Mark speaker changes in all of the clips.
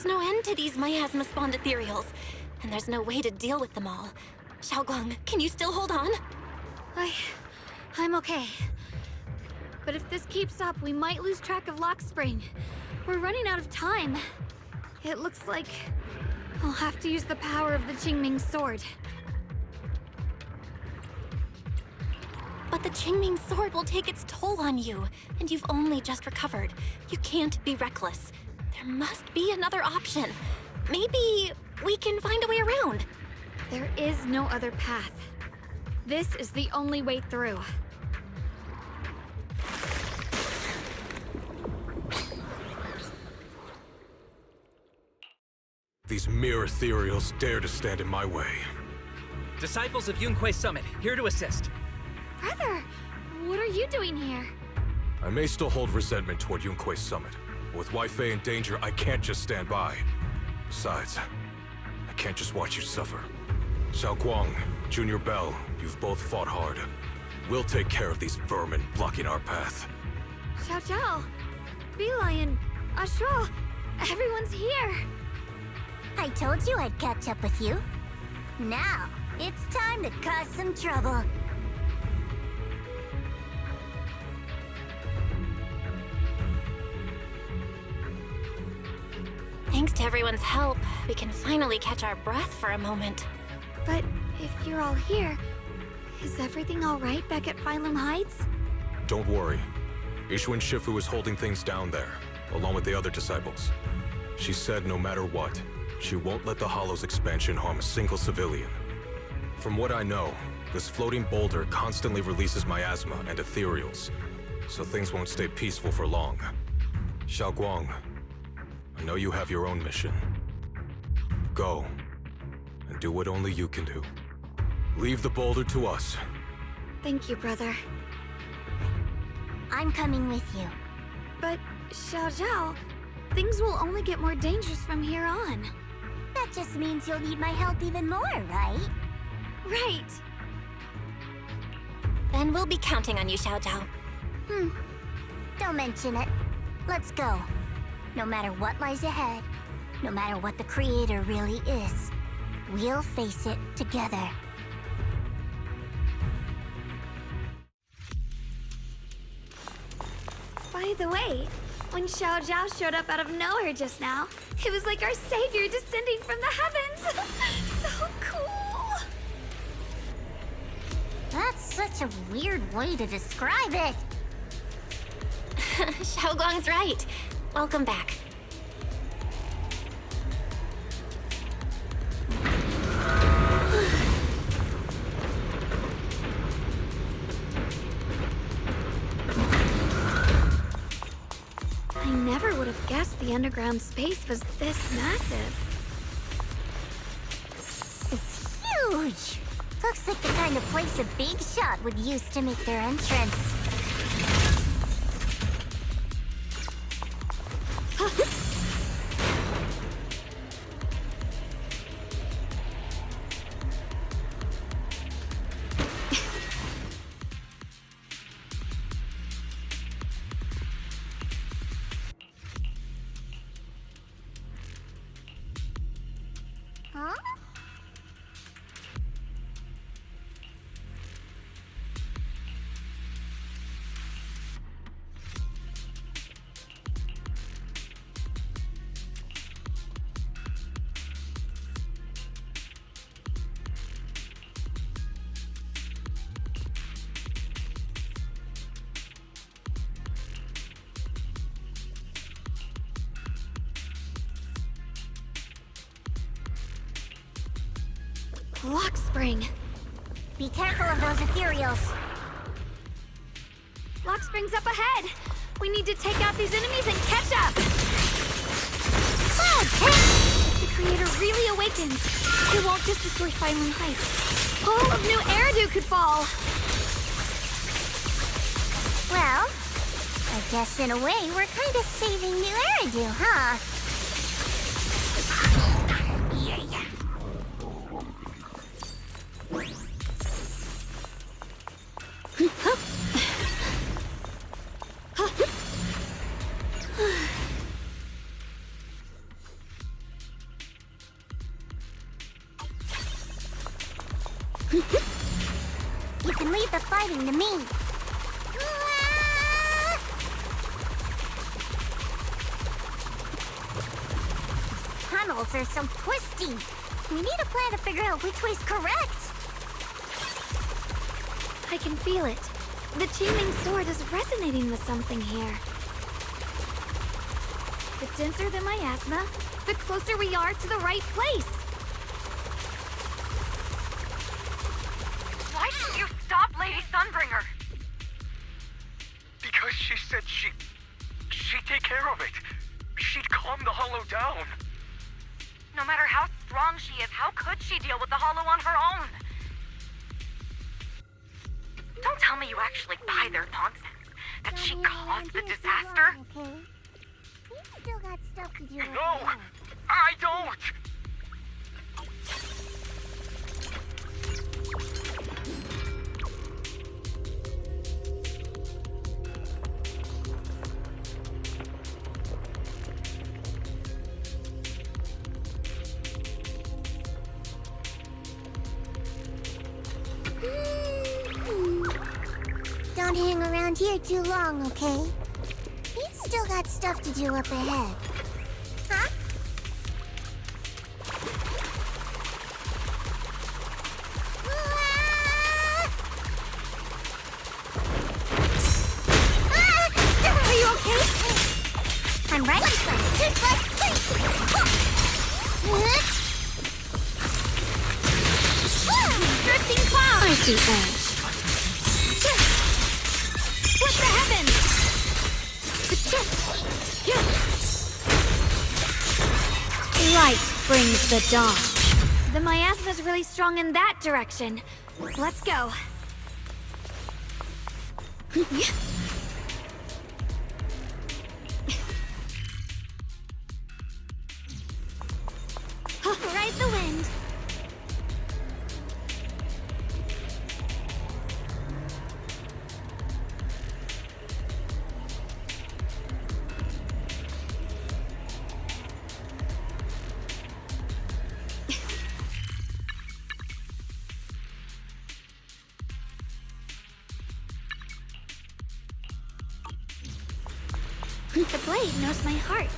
Speaker 1: There's no end to these miasma-spawned ethereals, and there's no way to deal with them all. Xiaoguang, can you still hold on?
Speaker 2: I'm okay. But if this keeps up, we might lose track of Lock Spring. We're running out of time. It looks like I'll have to use the power of the Qingming sword.
Speaker 1: But the Qingming sword will take its toll on you, and you've only just recovered. You can't be reckless. There must be another option. Maybe we can find a way around.
Speaker 2: There is no other path. This is the only way through.
Speaker 3: These mere ethereals dare to stand in my way.
Speaker 4: Disciples of Yunque Summit, here to assist.
Speaker 2: Brother, what are you doing here?
Speaker 3: I may still hold resentment toward Yunque Summit, but with Wei-Fei in danger, I can't just stand by. Besides, I can't just watch you suffer. Xiaoguang, Junior Bell, you've both fought hard. We'll take care of these vermin blocking our path.
Speaker 2: Xiao Zhao, Bee-Lion, Ashura, everyone's here.
Speaker 5: I told you I'd catch up with you. Now, it's time to cause some trouble.
Speaker 1: Thanks to everyone's help, we can finally catch our breath for a moment.
Speaker 2: But if you're all here, is everything all right back at Phylum Heights?
Speaker 3: Don't worry. Ishuan Shifu is holding things down there, along with the other disciples. She said no matter what, she won't let the Hollow's expansion harm a single civilian. From what I know, this floating boulder constantly releases miasma and ethereals, so things won't stay peaceful for long. Xiaoguang, I know you have your own mission. Go, and do what only you can do. Leave the boulder to us.
Speaker 2: Thank you, brother.
Speaker 5: I'm coming with you.
Speaker 2: But, Xiao Zhao, things will only get more dangerous from here on.
Speaker 5: That just means you'll need my help even more, right?
Speaker 2: Right.
Speaker 1: Then we'll be counting on you, Xiao Zhao.
Speaker 5: Don't mention it. Let's go. No matter what lies ahead, no matter what the Creator really is, we'll face it together.
Speaker 2: By the way, when Xiao Zhao showed up out of nowhere just now, it was like our savior descending from the heavens. So cool.
Speaker 5: That's such a weird way to describe it.
Speaker 1: Xiaoguang's right. Welcome back.
Speaker 2: I never would have guessed the underground space was this massive.
Speaker 5: It's huge. Looks like the kind of place a big shot would use to make their entrance. Huh?
Speaker 2: Lock Spring.
Speaker 5: Be careful of those ethereals.
Speaker 2: Lock Spring's up ahead. We need to take out these enemies and catch up. If the Creator really awakens, it won't just destroy Phylum Heights. All of New Eridu could fall.
Speaker 5: Well, I guess in a way we're kind of saving New Eridu, huh? You can leave the fighting to me. These tunnels are so twisty. We need a plan to figure out which way's correct.
Speaker 2: I can feel it. The Qingming sword is resonating with something here. The denser the miasma, the closer we are to the right place.
Speaker 6: Why didn't you stop Lady Sunbringer?
Speaker 7: Because she said she'd take care of it. She'd calm the Hollow down.
Speaker 6: No matter how strong she is, how could she deal with the Hollow on her own? Don't tell me you actually buy their nonsense. That she caused the disaster?
Speaker 5: Okay. We still got stuff to do.
Speaker 7: No! I don't!
Speaker 5: Don't hang around here too long, okay? You still got stuff to do up ahead. Huh? Are you okay? I'm right. Drifting cloud!
Speaker 2: I see edge. What the heavens? Light brings the dawn. The miasma's really strong in that direction. Let's go. Ride the wind. The blade knows my heart.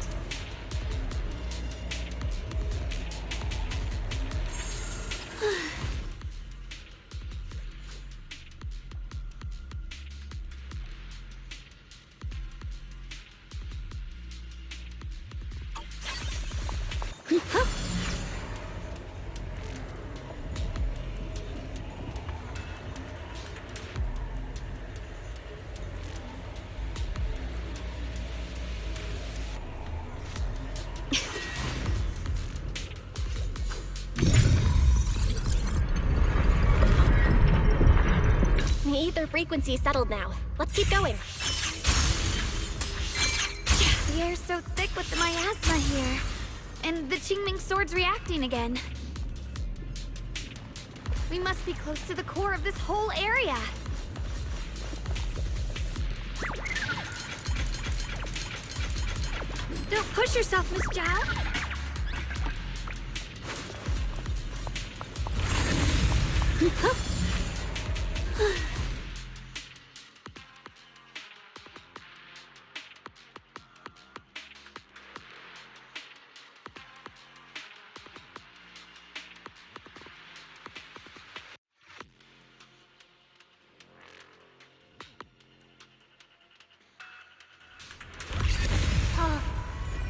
Speaker 1: The ether frequency settled now. Let's keep going.
Speaker 2: The air's so thick with the miasma here. And the Qingming sword's reacting again. We must be close to the core of this whole area. Don't push yourself, Miss Zhao.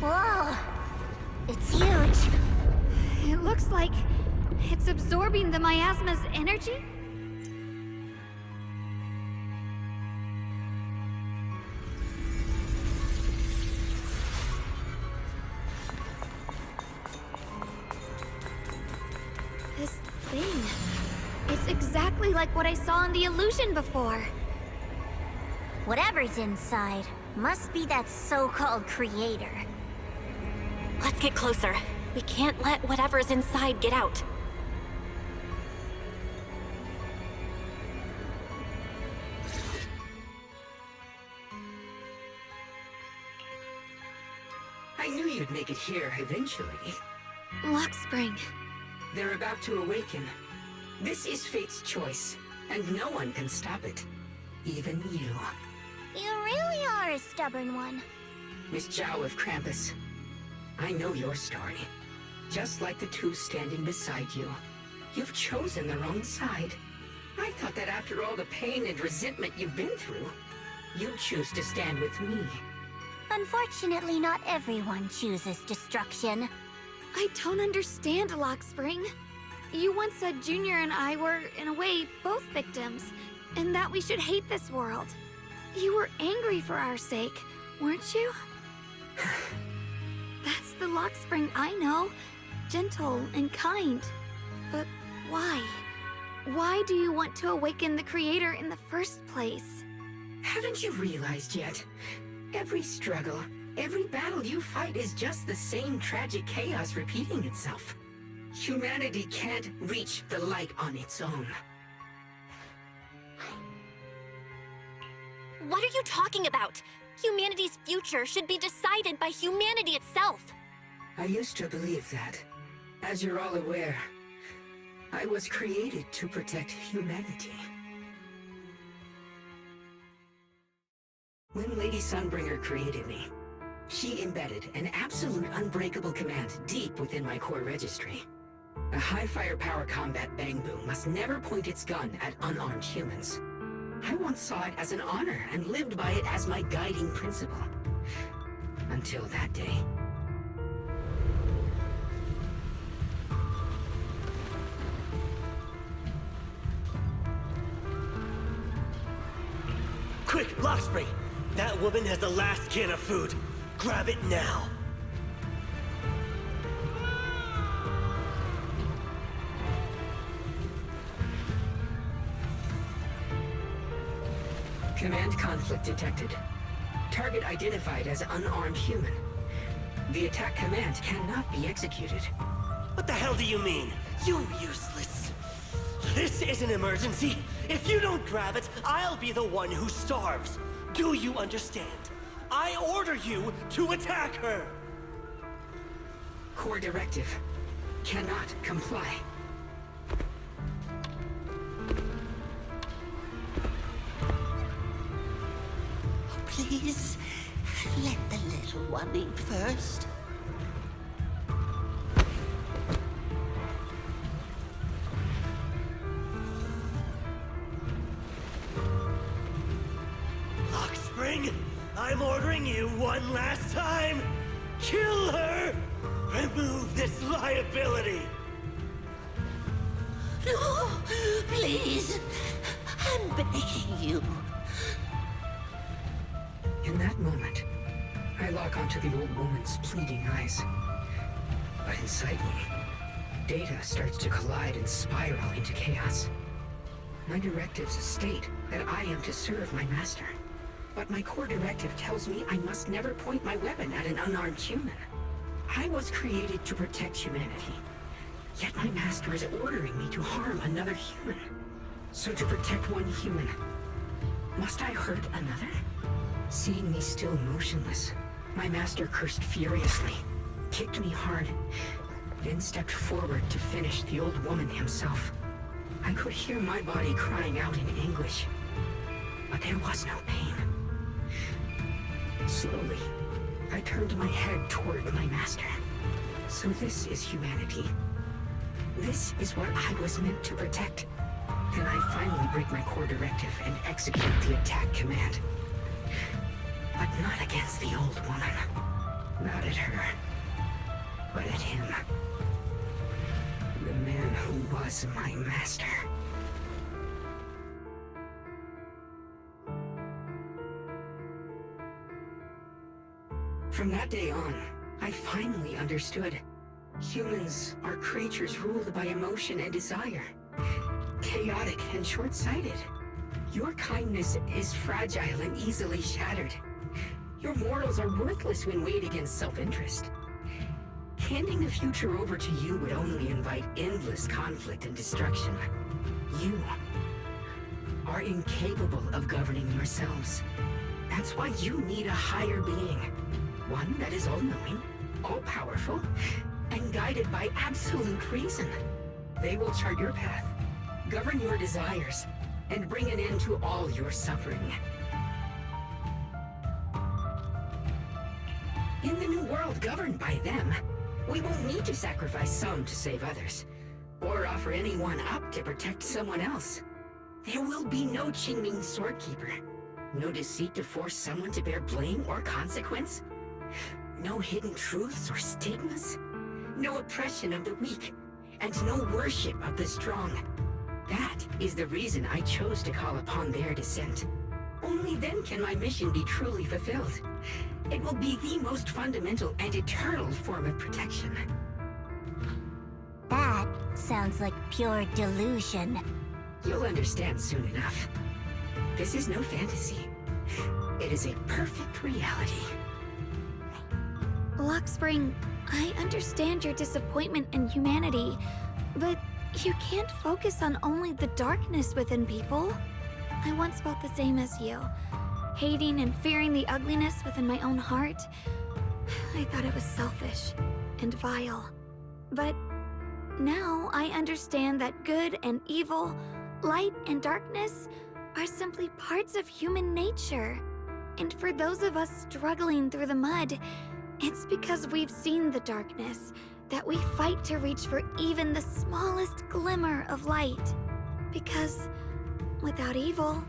Speaker 5: Whoa! It's huge.
Speaker 2: It looks like it's absorbing the miasma's energy? This thing... It's exactly like what I saw in the illusion before.
Speaker 5: Whatever's inside must be that so-called creator.
Speaker 1: Let's get closer. We can't let whatever's inside get out.
Speaker 8: I knew you'd make it here eventually.
Speaker 2: Lock Spring.
Speaker 8: They're about to awaken. This is fate's choice, and no one can stop it. Even you.
Speaker 5: You really are a stubborn one.
Speaker 8: Miss Zhao of Krampus. I know your story. Just like the two standing beside you. You've chosen the wrong side. I thought that after all the pain and resentment you've been through, you'd choose to stand with me.
Speaker 5: Unfortunately, not everyone chooses destruction.
Speaker 2: I don't understand, Lockspring. You once said Junior and I were, in a way, both victims, and that we should hate this world. You were angry for our sake, weren't you? That's the Lockspring I know. Gentle and kind. But why? Why do you want to awaken the Creator in the first place?
Speaker 8: Haven't you realized yet? Every struggle, every battle you fight is just the same tragic chaos repeating itself. Humanity can't reach the light on its own.
Speaker 1: What are you talking about? Humanity's future should be decided by humanity itself.
Speaker 8: I used to believe that. As you're all aware, I was created to protect humanity. When Lady Sunbringer created me, she embedded an absolute unbreakable command deep within my core registry. A high firepower combat bang boom must never point its gun at unarmed humans. I once saw it as an honor and lived by it as my guiding principle. Until that day.
Speaker 9: Quick, Lockspring! That woman has the last can of food. Grab it now.
Speaker 8: Command conflict detected. Target identified as unarmed human. The attack command cannot be executed.
Speaker 9: What the hell do you mean? You useless. This is an emergency. If you don't grab it, I'll be the one who starves. Do you understand? I order you to attack her!
Speaker 8: Core directive. Cannot comply.
Speaker 10: Please, let the little one eat first.
Speaker 9: Lockspring, I'm ordering you one last time! Kill her! Remove this liability!
Speaker 10: No, please, I'm begging you.
Speaker 8: In that moment, I lock onto the old woman's pleading eyes. But inside me, data starts to collide and spiral into chaos. My directives state that I am to serve my master. But my core directive tells me I must never point my weapon at an unarmed human. I was created to protect humanity. Yet my master is ordering me to harm another human. So to protect one human, must I hurt another? Seeing me still motionless, my master cursed furiously, kicked me hard, then stepped forward to finish the old woman himself. I could hear my body crying out in anguish, but there was no pain. Slowly, I turned my head toward my master. So this is humanity. This is what I was meant to protect. Then I finally break my core directive and execute the attack command. But not against the old woman. Not at her. But at him. The man who was my master. From that day on, I finally understood. Humans are creatures ruled by emotion and desire. Chaotic and short-sighted. Your kindness is fragile and easily shattered. Your morals are worthless when weighed against self-interest. Handing the future over to you would only invite endless conflict and destruction. You are incapable of governing yourselves. That's why you need a higher being. One that is all-knowing, all-powerful, and guided by absolute reason. They will chart your path, govern your desires and bring an end to all your suffering. In the new world governed by them, we won't need to sacrifice some to save others, or offer anyone up to protect someone else. There will be no Qingming Swordkeeper, no deceit to force someone to bear blame or consequence, no hidden truths or stigmas, no oppression of the weak, and no worship of the strong. That is the reason I chose to call upon their descent. Only then can my mission be truly fulfilled. It will be the most fundamental and eternal form of protection.
Speaker 5: That sounds like pure delusion.
Speaker 8: You'll understand soon enough. This is no fantasy. It is a perfect reality.
Speaker 2: Lockspring, I understand your disappointment in humanity, but you can't focus on only the darkness within people. I once felt the same as you, hating and fearing the ugliness within my own heart. I thought it was selfish and vile. But now I understand that good and evil, light and darkness are simply parts of human nature. And for those of us struggling through the mud, it's because we've seen the darkness that we fight to reach for even the smallest glimmer of light. Because without evil,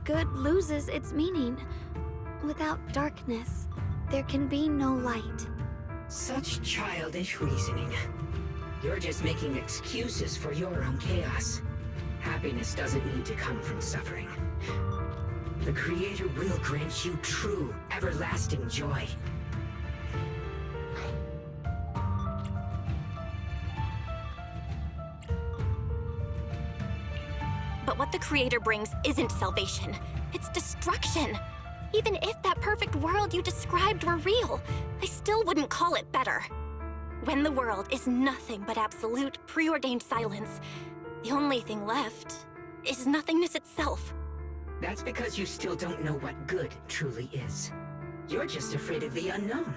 Speaker 2: good loses its meaning. Without darkness, there can be no light.
Speaker 8: Such childish reasoning. You're just making excuses for your own chaos. Happiness doesn't need to come from suffering. The Creator will grant you true, everlasting joy.
Speaker 1: But what the Creator brings isn't salvation. It's destruction. Even if that perfect world you described were real, I still wouldn't call it better. When the world is nothing but absolute, preordained silence, the only thing left is nothingness itself.
Speaker 8: That's because you still don't know what good truly is. You're just afraid of the unknown.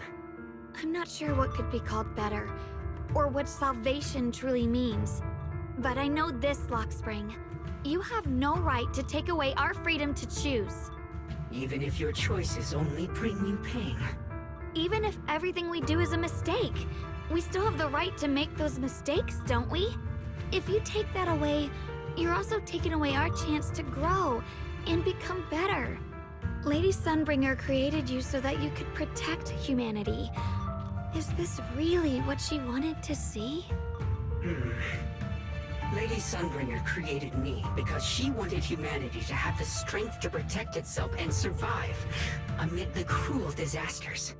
Speaker 2: I'm not sure what could be called better, or what salvation truly means. But I know this, Lockspring. You have no right to take away our freedom to choose.
Speaker 8: Even if your choices only bring you pain.
Speaker 2: Even if everything we do is a mistake, we still have the right to make those mistakes, don't we? If you take that away, you're also taking away our chance to grow and become better. Lady Sunbringer created you so that you could protect humanity. Is this really what she wanted to see?
Speaker 8: Lady Sunbringer created me because she wanted humanity to have the strength to protect itself and survive amid the cruel disasters.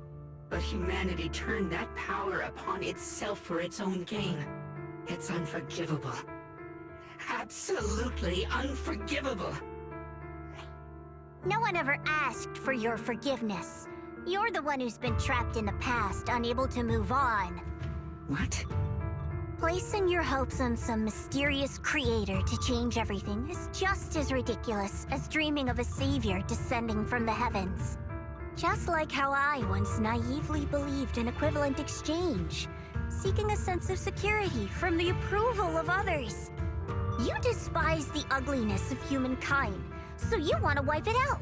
Speaker 8: But humanity turned that power upon itself for its own gain. It's unforgivable. Absolutely unforgivable.
Speaker 5: No one ever asked for your forgiveness. You're the one who's been trapped in the past, unable to move on.
Speaker 8: What?
Speaker 5: Placing your hopes on some mysterious creator to change everything is just as ridiculous as dreaming of a savior descending from the heavens. Just like how I once naively believed in equivalent exchange, seeking a sense of security from the approval of others. You despise the ugliness of humankind, so you want to wipe it out.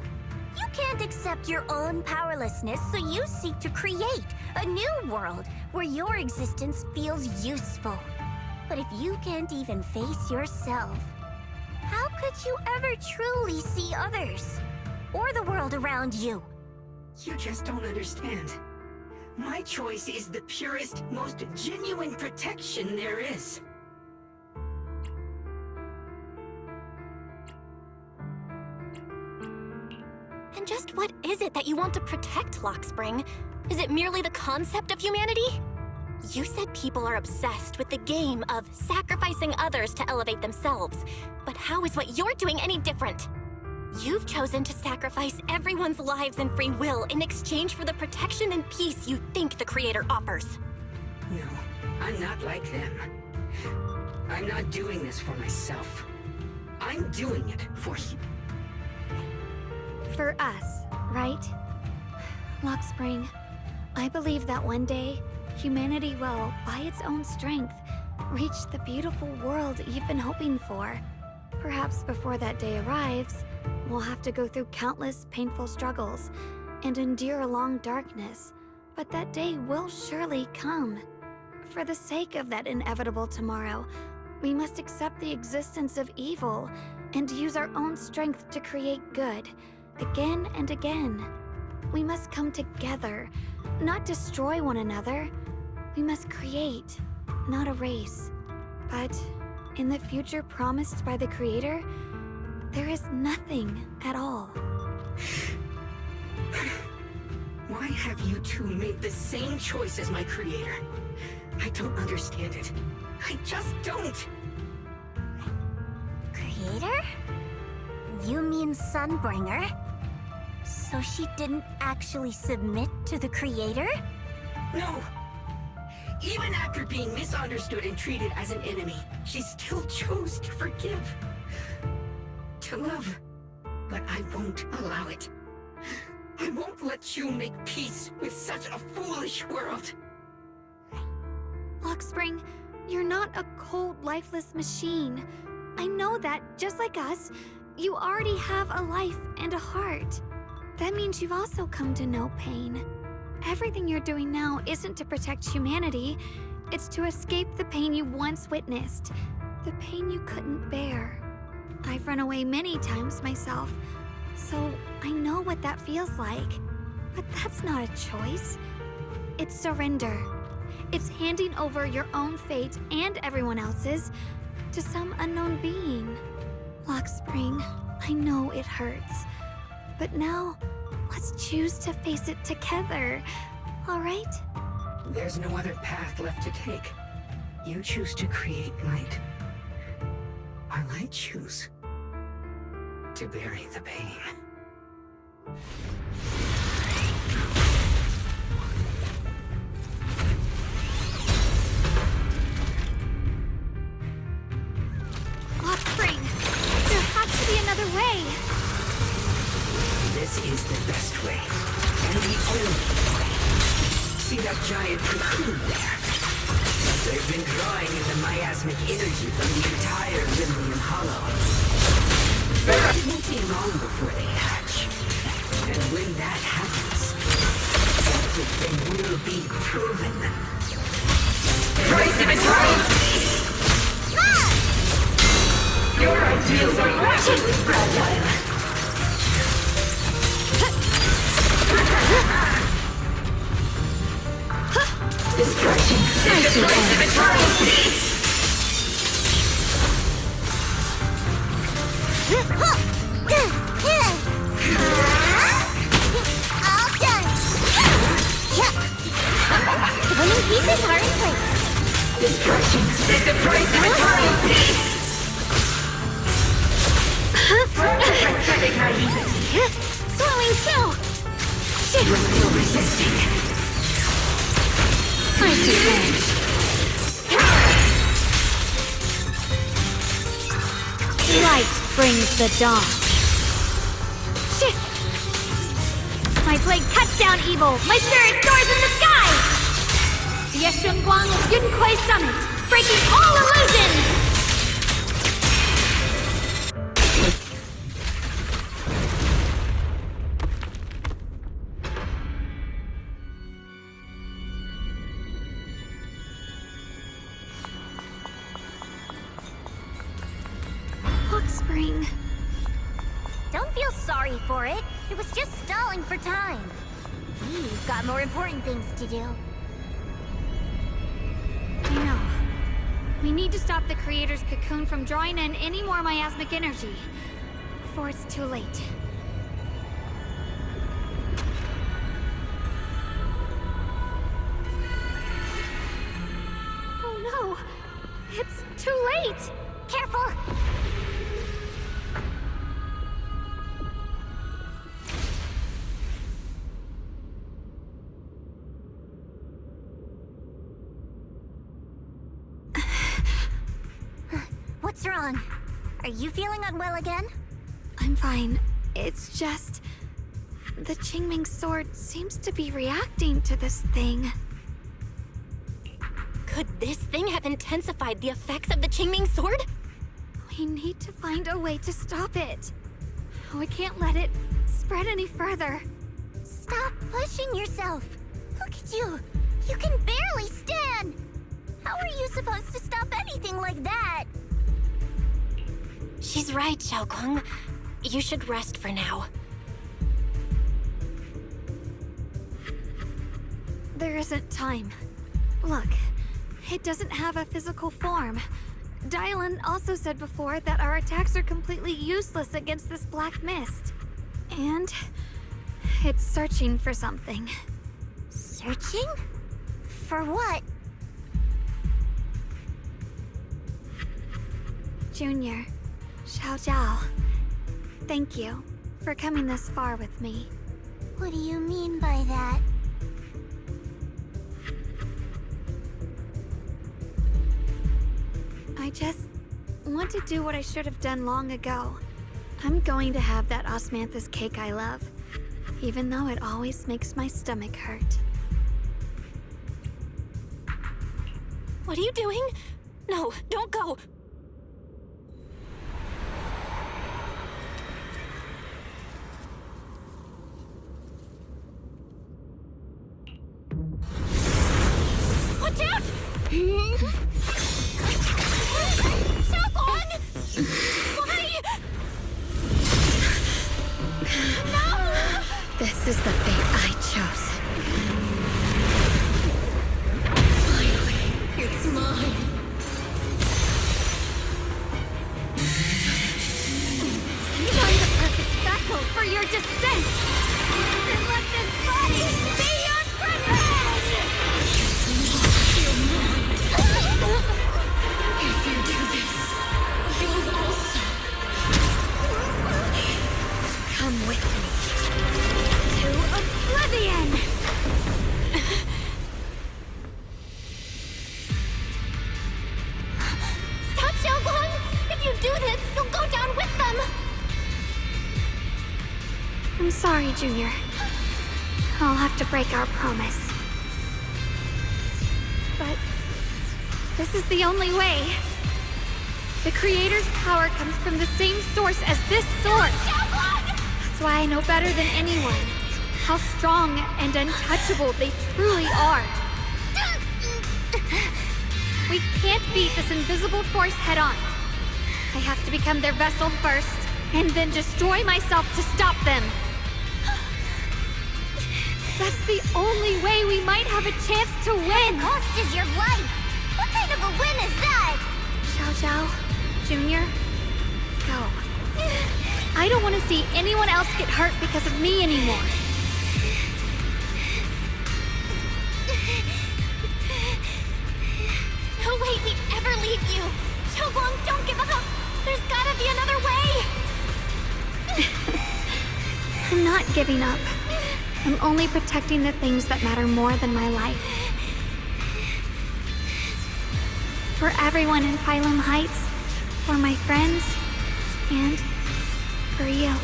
Speaker 5: You can't accept your own powerlessness, so you seek to create a new world where your existence feels useful. But if you can't even face yourself, how could you ever truly see others? Or the world around you?
Speaker 8: You just don't understand. My choice is the purest, most genuine protection there is.
Speaker 1: And just what is it that you want to protect, Lockspring? Is it merely the concept of humanity? You said people are obsessed with the game of sacrificing others to elevate themselves. But how is what you're doing any different? You've chosen to sacrifice everyone's lives and free will in exchange for the protection and peace you think the Creator offers.
Speaker 8: No, I'm not like them. I'm not doing this for myself. I'm doing it for you.
Speaker 2: For us, right? Lockspring, I believe that one day, humanity will, by its own strength, reach the beautiful world you've been hoping for. Perhaps before that day arrives, we'll have to go through countless painful struggles and endure a long darkness. But that day will surely come. For the sake of that inevitable tomorrow, we must accept the existence of evil and use our own strength to create good, again and again. We must come together, not destroy one another. We must create, not erase. But in the future promised by the Creator, there is nothing at all.
Speaker 8: Why have you two made the same choice as my Creator? I don't understand it. I just don't!
Speaker 5: Creator? You mean Sunbringer? So she didn't actually submit to the Creator?
Speaker 8: No! Even after being misunderstood and treated as an enemy, she still chose to forgive. To love. But I won't allow it. I won't let you make peace with such a foolish world.
Speaker 2: Lockspring, you're not a cold, lifeless machine. I know that, just like us, you already have a life and a heart. That means you've also come to know pain. Everything you're doing now isn't to protect humanity. It's to escape the pain you once witnessed. The pain you couldn't bear. I've run away many times myself, so I know what that feels like. But that's not a choice. It's surrender. It's handing over your own fate and everyone else's to some unknown being. Lockspring, I know it hurts. But now, let's choose to face it together, all right?
Speaker 8: There's no other path left to take. You choose to create light. While I choose to bury the pain.
Speaker 2: Lockspring, there has to be another way.
Speaker 8: This is the best way, and the only way. See that giant cocoon there? They've been drawing in the miasmic energy from the entire Limnium Hollow. It won't be long before they hatch. And when that happens, everything will be proven. Price of eternal peace! Your ideals are rapidly fragile. Destruction is the price of eternal peace!
Speaker 5: All done! The winning pieces are in place.
Speaker 8: Destruction is the price of eternal peace!
Speaker 5: Slowing still!
Speaker 8: You're still resisting.
Speaker 5: I see.
Speaker 2: Light brings the dawn. Shit! My blade cuts down evil. My spirit soars in the sky! The Yeshunguang of Yunquei Summit, breaking all illusions! Lockspring.
Speaker 5: Don't feel sorry for it. It was just stalling for time. We've got more important things to do.
Speaker 2: I know. We need to stop the Creator's cocoon from drawing in any more miasmic energy before it's too late. Oh no! It's too late!
Speaker 5: Careful! What's wrong? Are you feeling unwell again?
Speaker 2: I'm fine. It's just... the Qingming sword seems to be reacting to this thing.
Speaker 1: Could this thing have intensified the effects of the Qingming sword?
Speaker 2: We We need to find a way to stop it. We can't let it spread any further.
Speaker 5: Stop pushing yourself. Look at you. You can barely stand. How are you supposed to stop anything like that?
Speaker 1: She's right, Xiaoguang. You should rest for now.
Speaker 2: There isn't time. Look, it doesn't have a physical form. Dylan also said before that our attacks are completely useless against this black mist. And it's searching for something.
Speaker 5: Searching? For what?
Speaker 2: Junior, Xiao Zhao, thank you for coming this far with me.
Speaker 5: What do you mean by that?
Speaker 2: I just want to do what I should have done long ago. I'm going to have that osmanthus cake I love, even though it always makes my stomach hurt.
Speaker 1: What are you doing? No, don't go. Watch out! Xiaoguang! Why? No!
Speaker 2: This is the fate I chose.
Speaker 10: Finally, it's mine.
Speaker 2: Find the perfect vessel for your descent! And let this body be your privilege!
Speaker 10: If you do this, you'll also
Speaker 2: Come with me to oblivion!
Speaker 1: Stop, Xiaoguang! If you do this, you'll go down with them!
Speaker 2: I'm sorry, Junior. I'll have to break our promise. But this is the only way. The Creator's power comes from the same source as this sword. That's why I know better than anyone how strong and untouchable they truly are. We can't beat this invisible force head-on. I have to become their vessel first, and then destroy myself to stop them. That's the only way we might have a chance to win!
Speaker 5: The cost is your life! What kind of a win is that?
Speaker 2: Xiao Zhao, Junior, go. I don't want to see anyone else get hurt because of me anymore.
Speaker 1: No way we'd ever leave you! Xiaoguang, don't give up! There's gotta be another way!
Speaker 2: I'm not giving up. I'm only protecting the things that matter more than my life. For everyone in Phylum Heights, for my friends, and for you.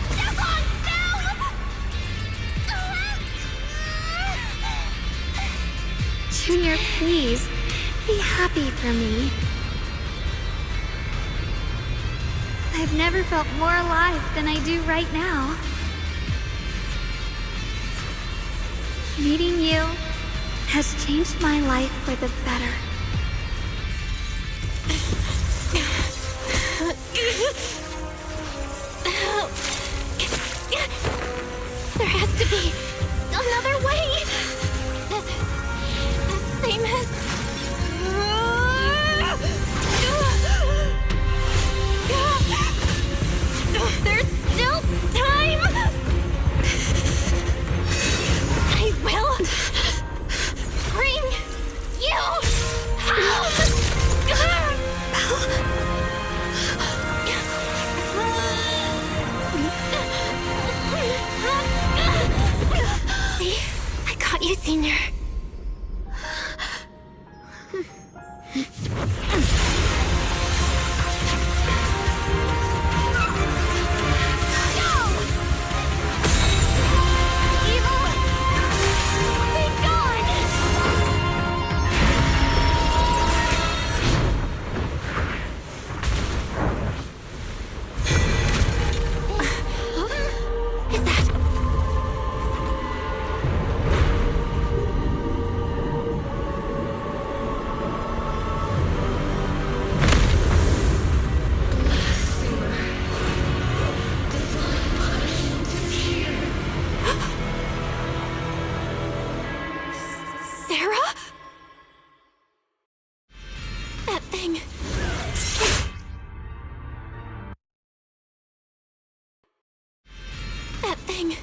Speaker 1: Xiaoguang, no!
Speaker 2: Junior, please, be happy for me. I've never felt more alive than I do right now. Meeting you has changed my life for the better.
Speaker 1: There has to be another way! This is the same as... There's still time! I will bring you home! See? I got you, Senior. thing. That thing.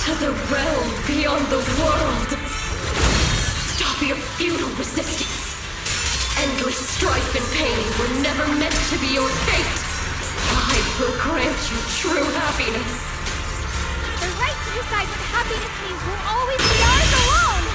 Speaker 11: To the realm beyond the world. Stop your futile resistance. Endless strife and pain were never meant to be your fate. I will grant you true happiness.
Speaker 2: The right to decide what happiness means will always be ours alone!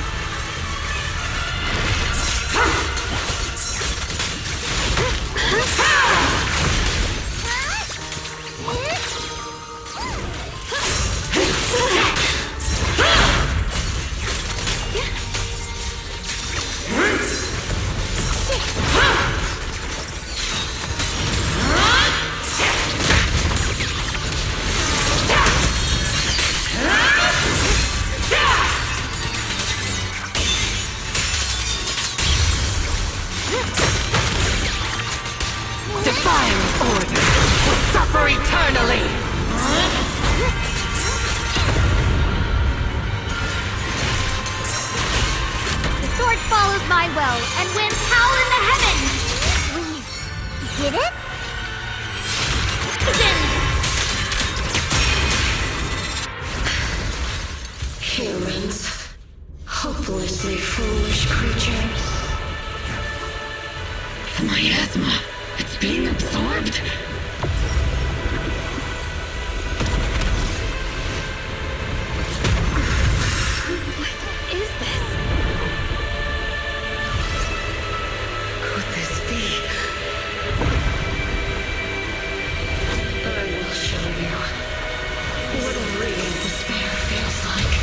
Speaker 11: Defying order will suffer eternally!
Speaker 2: The sword follows my will and wins power in the heavens!
Speaker 5: We did it?
Speaker 11: Humans. Hopelessly foolish creatures. The miasma. It's being absorbed.
Speaker 2: What is this?
Speaker 11: Could this be? I will show you what real despair feels like.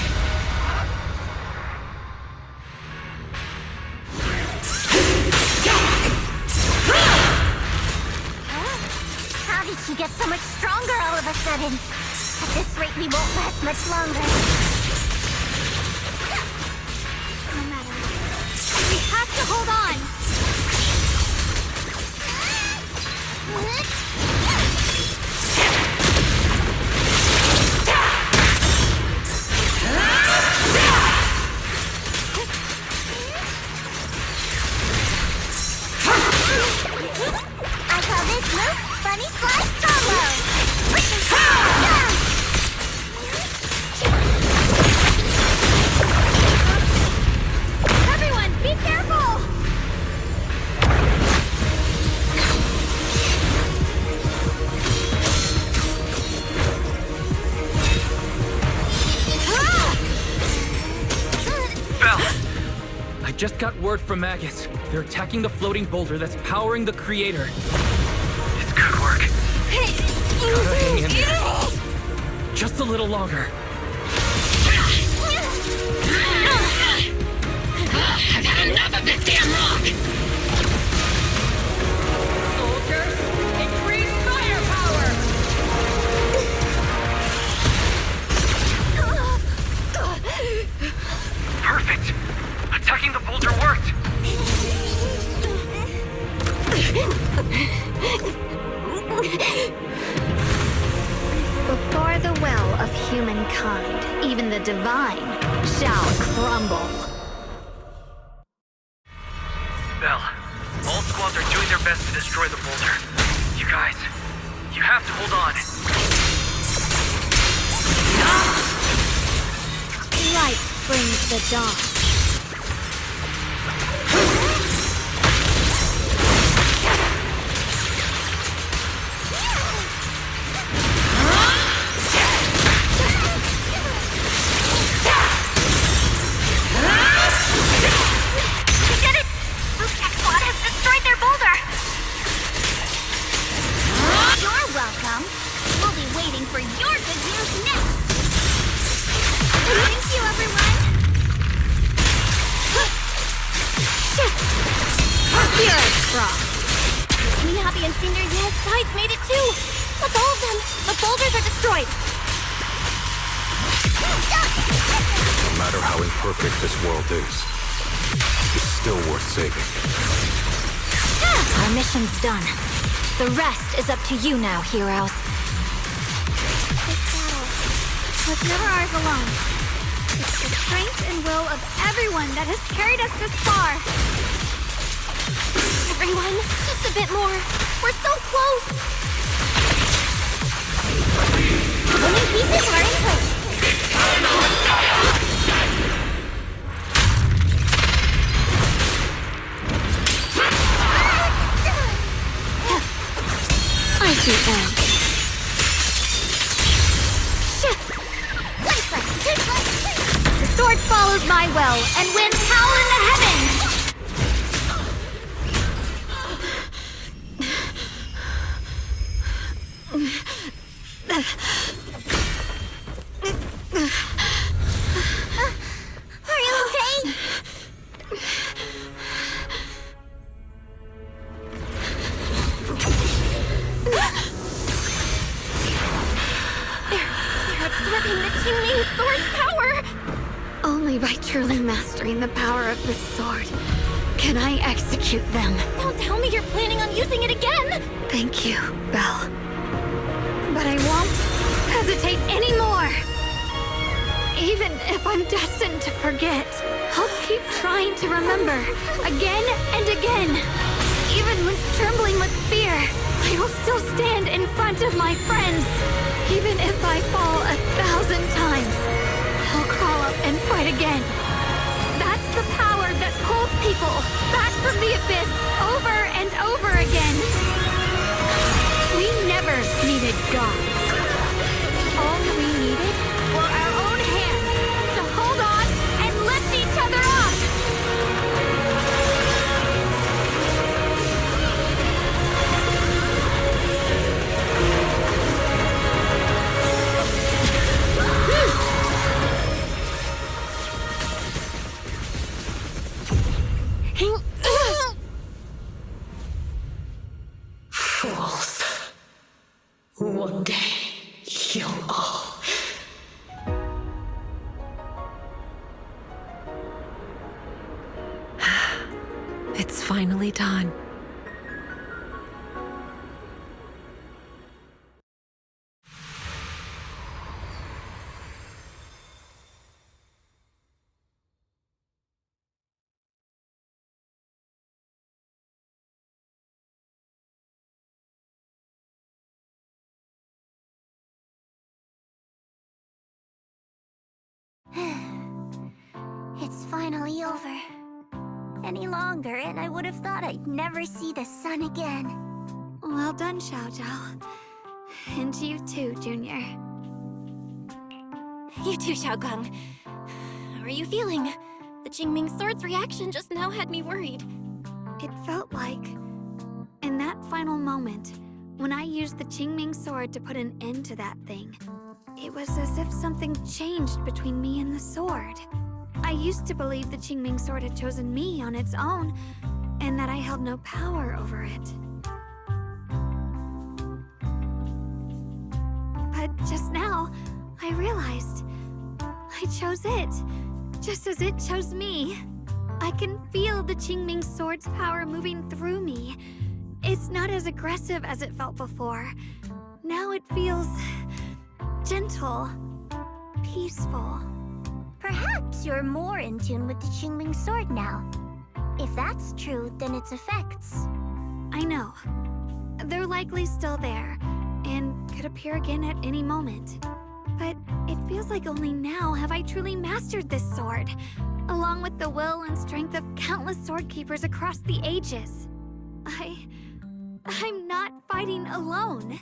Speaker 5: How did she get so much stronger all of a sudden? At this rate, we won't last much longer.
Speaker 2: No matter what, we have to hold on!
Speaker 5: I call this move Bunny Slide Combo!
Speaker 2: Everyone, be careful!
Speaker 4: I just got word from Magus. They're attacking the floating boulder that's powering the creator.
Speaker 7: It's good work.
Speaker 4: Gotta hang in there. Just a little longer.
Speaker 11: I've had enough of this damn rock!
Speaker 2: Soldiers, Before the well of humankind, even the divine shall crumble.
Speaker 4: Bell, all squads are doing their best to destroy the boulder. You guys, you have to hold on.
Speaker 2: Light brings the dawn.
Speaker 1: Our mission's done. The rest is up to you now, heroes.
Speaker 2: This battle was never ours alone. It's the strength and will of everyone that has carried us this far.
Speaker 1: Everyone, just a bit more. We're so close! Winning pieces are in place.
Speaker 2: I see them. The sword follows my will and wins power in the heavens!
Speaker 5: Are you okay?
Speaker 1: They're absorbing the Qingming sword's power!
Speaker 2: Only by truly mastering the power of this sword can I execute them.
Speaker 1: Don't tell me you're planning on using it again!
Speaker 2: Thank you, Belle. But I won't hesitate anymore! Even if I'm destined to forget, I'll keep trying to remember, again and again. Even when trembling with fear, I will still stand in front of my friends. Even if I fall 1,000 times, I'll crawl up and fight again. That's the power that pulls people back from the abyss over and over again. We never needed gods. All we needed were our own hands to hold on and lift each other up.
Speaker 11: Fools. One day, you'll all...
Speaker 12: It's finally done.
Speaker 5: It's finally over. Any longer, and I would have thought I'd never see the sun again.
Speaker 2: Well done, Xiao Zhao. And you too, Junior.
Speaker 1: You too, Xiaogang. How are you feeling? The Qingming sword's reaction just now had me worried.
Speaker 2: It felt like, in that final moment, when I used the Qingming sword to put an end to that thing, it was as if something changed between me and the sword. I used to believe the Qingming sword had chosen me on its own, and that I held no power over it. But just now, I realized I chose it, just as it chose me. I can feel the Qingming sword's power moving through me. It's not as aggressive as it felt before. Now it feels gentle, peaceful.
Speaker 5: Perhaps you're more in tune with the Qingming sword now. If that's true, then its effects.
Speaker 2: I know. They're likely still there, and could appear again at any moment. But it feels like only now have I truly mastered this sword, along with the will and strength of countless sword keepers across the ages. I'm not fighting alone.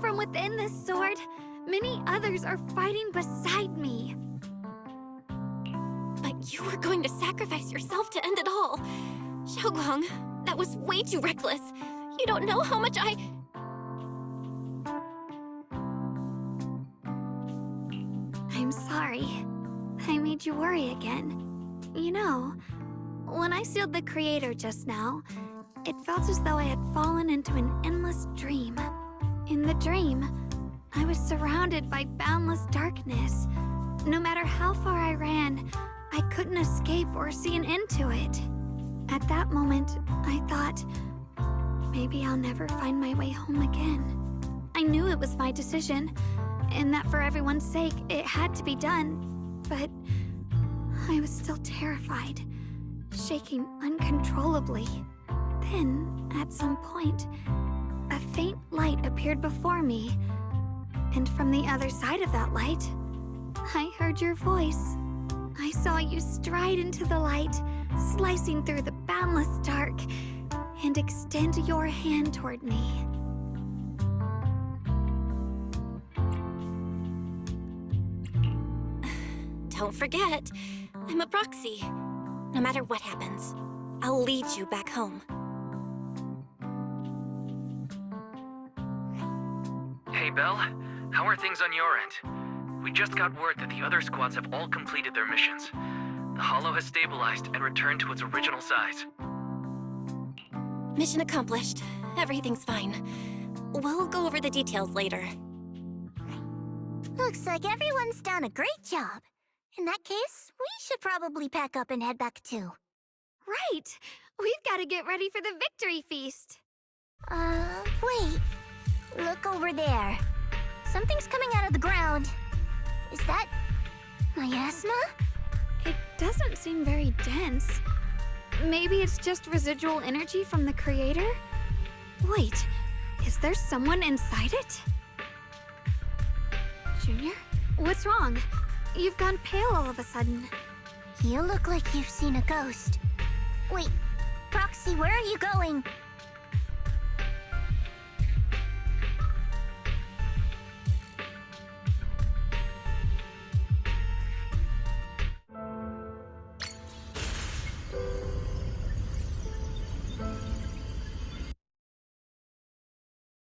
Speaker 2: From within this sword, many others are fighting beside me.
Speaker 1: But you were going to sacrifice yourself to end it all. Xiaoguang, that was way too reckless. You don't know how much
Speaker 2: I'm sorry. I made you worry again. You know, when I sealed the Creator just now, it felt as though I had fallen into an endless dream. In the dream, I was surrounded by boundless darkness. No matter how far I ran, I couldn't escape or see an end to it. At that moment, I thought, maybe I'll never find my way home again. I knew it was my decision, and that for everyone's sake, it had to be done. But I was still terrified, shaking uncontrollably. Then, at some point, a faint light appeared before me. And from the other side of that light, I heard your voice. I saw you stride into the light, slicing through the boundless dark, and extend your hand toward me.
Speaker 1: Don't forget, I'm a proxy. No matter what happens, I'll lead you back home.
Speaker 4: Hey, Belle. How are things on your end? We just got word that the other squads have all completed their missions. The Hollow has stabilized and returned to its original size.
Speaker 1: Mission accomplished. Everything's fine. We'll go over the details later.
Speaker 5: Looks like everyone's done a great job. In that case, we should probably pack up and head back too.
Speaker 2: Right! We've got to get ready for the victory feast!
Speaker 5: Wait. Look over there. Something's coming out of the ground. Is that miasma?
Speaker 2: It doesn't seem very dense. Maybe it's just residual energy from the Creator? Wait, is there someone inside it? Junior? What's wrong? You've gone pale all of a sudden.
Speaker 5: You look like you've seen a ghost. Wait, Proxy, where are you going?